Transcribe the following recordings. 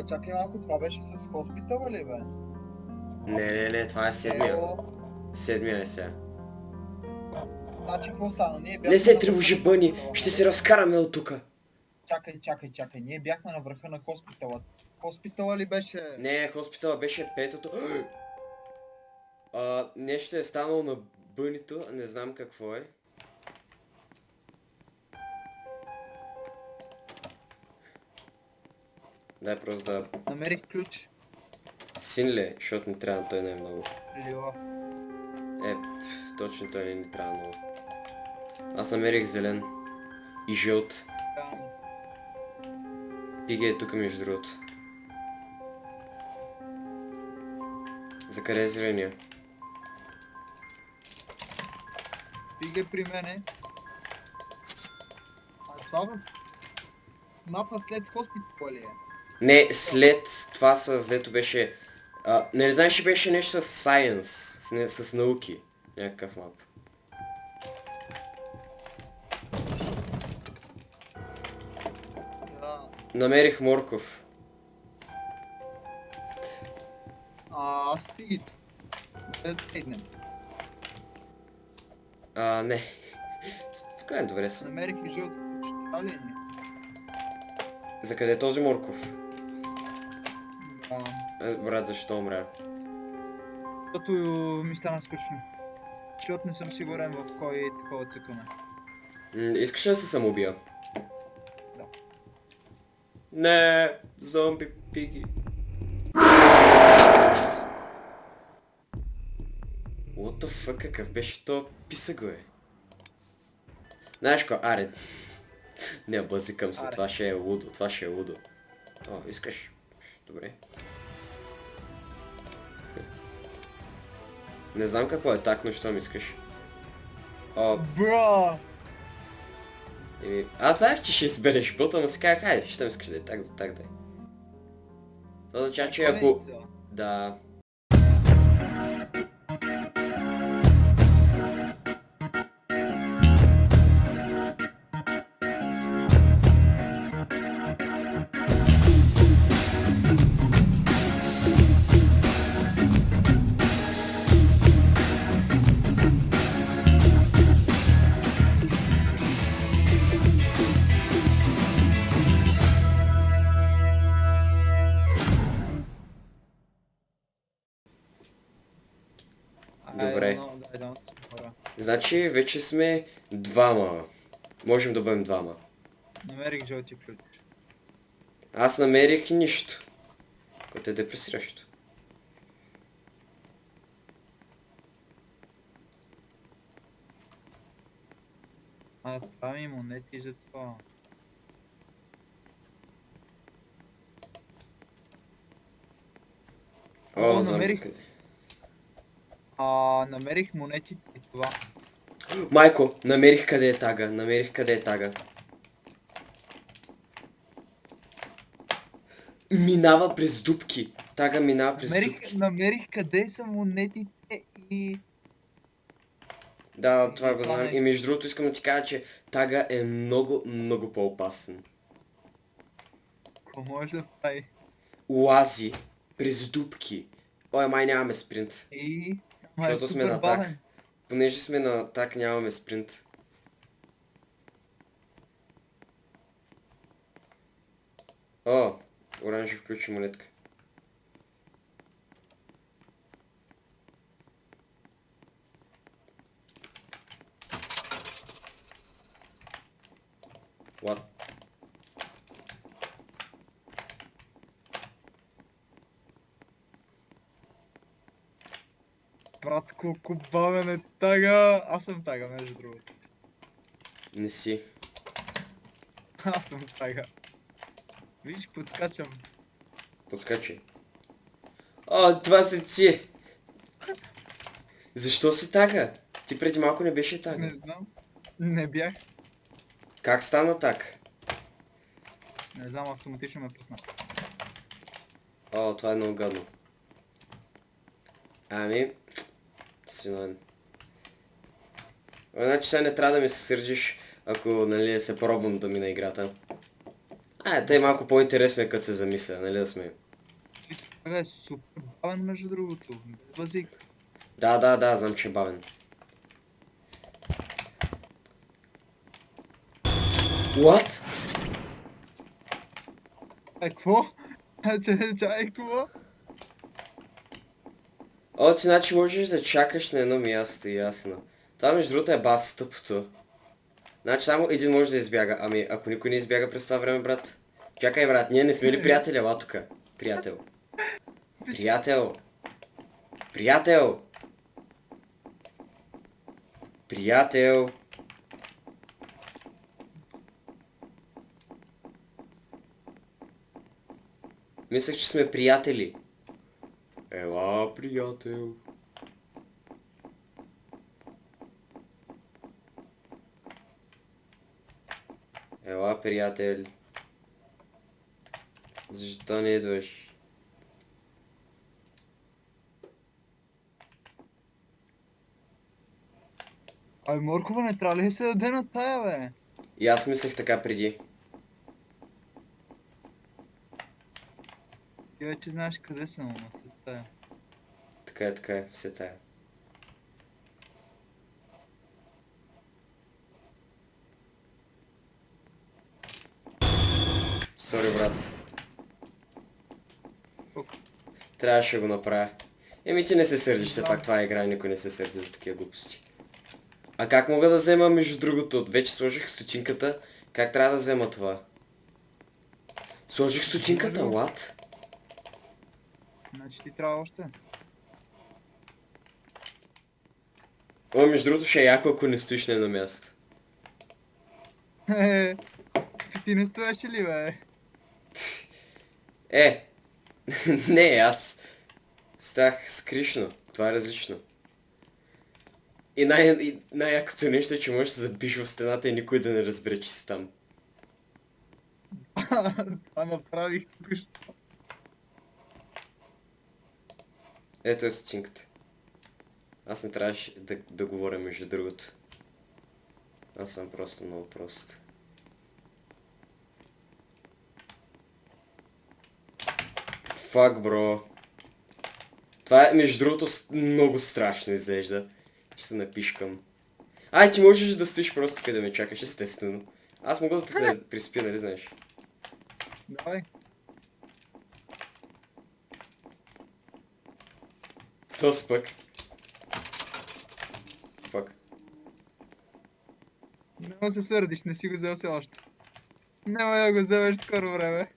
чакай малко, това беше с хоспитала ли, бе? Не, това е седмия. Ело, Седмия е сега. значи какво стана? Ние бяхме Не се на тревожи, върха на Бъни, хоспитала, ще нали? се разкараме от тука. Чакай. Ние бяхме на върха на хоспитала. Хоспитала ли беше? Не, хоспитала беше петото. Нещо е станало на Бънито, не знам какво е. Дай просто да... Намерих ключ. Син ли? Защото не трябва, той не е много. Лила. Точно той не ни трябва много. Аз намерих зелен. И жълт. Пиги е тук между другото. За къде е зеления? Пиге при мене. А това в мапа след хоспитала ли е? Не, след това дето беше... не знаеш, че беше нещо с science, с науки. Някакъв мап. Да. Намерих морков. Аз пиги. Да тръгнем. Не. Спокойно, добре са. Намерих и жълто ключ. Това ли е ни? За къде е този морков? Да. Брат, защо умря? Защото ми стана скучно. Защото не съм сигурен в кой е такова цъкане. Искаш ли да се самоубия? Да. Не, зомби пиги. What the fuck, какъв беше то писък, бе? Знаеш ко, аре. Не, бъзикам се, това ще е лудо, О, искаш? Добре. Не знам какво е так, но щом искаш. Бро! Аз знаех, че ще избереш бота, но си казах, хайде, щом искаш да е так да е. Това означава, че ако... Да... Добре. Значи вече сме двама. Можем да бъдем двама. Намерих жълти ключ. Аз намерих нищо. Което е депресиращо. Това ми монети за това. Знам намерих. за къде. Намерих монетите и това. Майко, намерих къде е тага. Минава през дупки. Тага минава през дупки. Намерих къде са монетите и... Да, това го знам. И между другото искам да ти кажа, че тага е много по-опасен. Какво може да прави? Лази през дупки. Ой, май нямаме спринт. Защото сме на так. Понеже сме на так, нямаме спринт. Оранжев ключ и монетка. What? Брат, колко бавен е тага. Аз съм тага, между другото. Не си. Аз съм тага. Виж, подскачам. Подскачи. Това си ти. Защо си тага? Ти преди малко не беше тага. Не знам. Не бях. Как стана так? Не знам, автоматично ме пусна. Това е много гадно. Синон. Значи сега не трябва да ми се сърдиш, ако нали се пробвам да мина играта. Тъй малко по-интересно е като се замисля, нали да сме? Това е супер бавен, между другото. Без базик. Да, знам, че е бавен. What? Какво? Чай, какво? Ти значи можеш да чакаш на едно място, ясно. Това между другото е бас тъпото. Значи само един може да избяга. Ами, ако никой не избяга през това време, брат? Чакай, брат, ние не сме ли приятели, ела тука? Приятел. Приятел. Приятел. Приятел. Мислех, че сме приятели. Ела, приятел. Ела, приятел. Защо не идваш? Ай, моркова не трябва ли се даде на тая, бе? И аз мислех така преди. Ти вече знаеш къде съм, ама тая. Така е, все тая. Сори, брат. Трябваше да го направя. Ти не се сърдиш, все пак това е игра и никой не се сърди за такива глупости. А как мога да взема между другото? Вече сложих стотинката. Как трябва да взема това? Сложих стотинката, what? Значи ти трябва още. Между другото ще е яко, ако не стоиш на едно място. Ти не стоеше ли, бе? Не, аз стах скришно. Това е различно. И най-якото нещо е, че можеш да се забиш в стената и никой да не разбере, че си там. Това направих току-що. Ето е стотинката. Аз не трябваше да говоря между другото. Аз съм просто много прост. Фак, бро. Това е, между другото, много страшно изглежда. Ще се напишкам. Ти можеш да стоиш просто къде да ме чакаш, естествено. Аз мога да те приспя, нали знаеш? Давай. Този пък. Фак. Няма се сърдиш, не си го взел все още. Няма да го вземеш скоро време.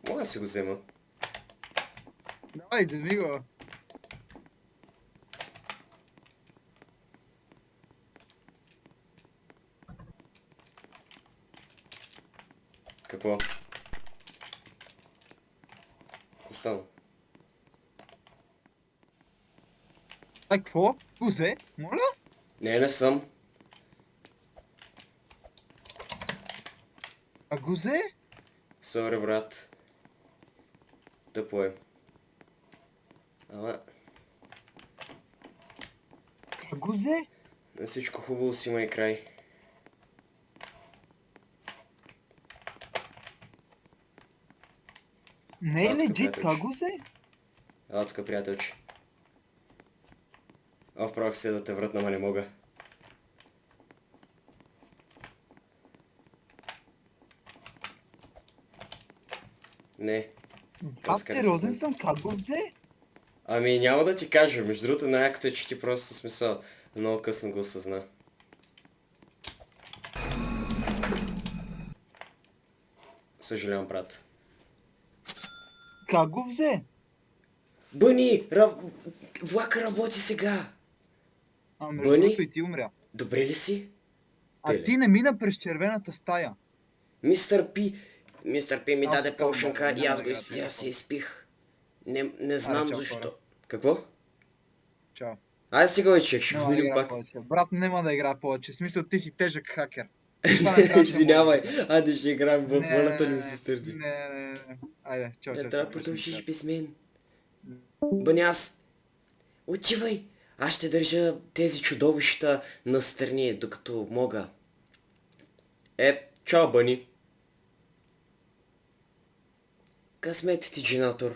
Мога да си го взема. Давай, вземи го. Какво? Остана. Какво? Го взе? Моля? Не съм. А го взе? Сори, брат. Тъпо е. Ама, Как го взе? на всичко хубаво си има и край. Не е Братка, легит, приятелче. как го взе? Ела тук, приятелче. Вправо се да те вратна, ма не мога. Не. Аз сериозен съм, как го взе? Ами няма да ти кажа, между другото най-якото е, че ти просто смисъл много късно го осъзна. Съжалявам, брат. Как го взе? Бъни! Влака работи сега! А между Бъни? другото и ти умря. Добре ли си? А ти не мина през червената стая. Мистер Пи ми Аз даде така полшенка умря, и няма аз да го играя изпих. Аз се така. изпих. Не знам чао, защо. хора. Какво? Чао. Айде сега вече, ще Няма го да видим играя пак. повече. Брат, няма да играя повече. В смисъл, ти си тежък хакер. Това не трябваше да Извинявай, мога айде ще играем бот, Не, моля не, ми се сърди. не. Айде, чао, Не чао, трябва да чао. продължиш без мен. Бъняс, отивай! Аз ще държа тези чудовища настрани, докато мога. Чао, Бъни. Късмет ти, джинатор.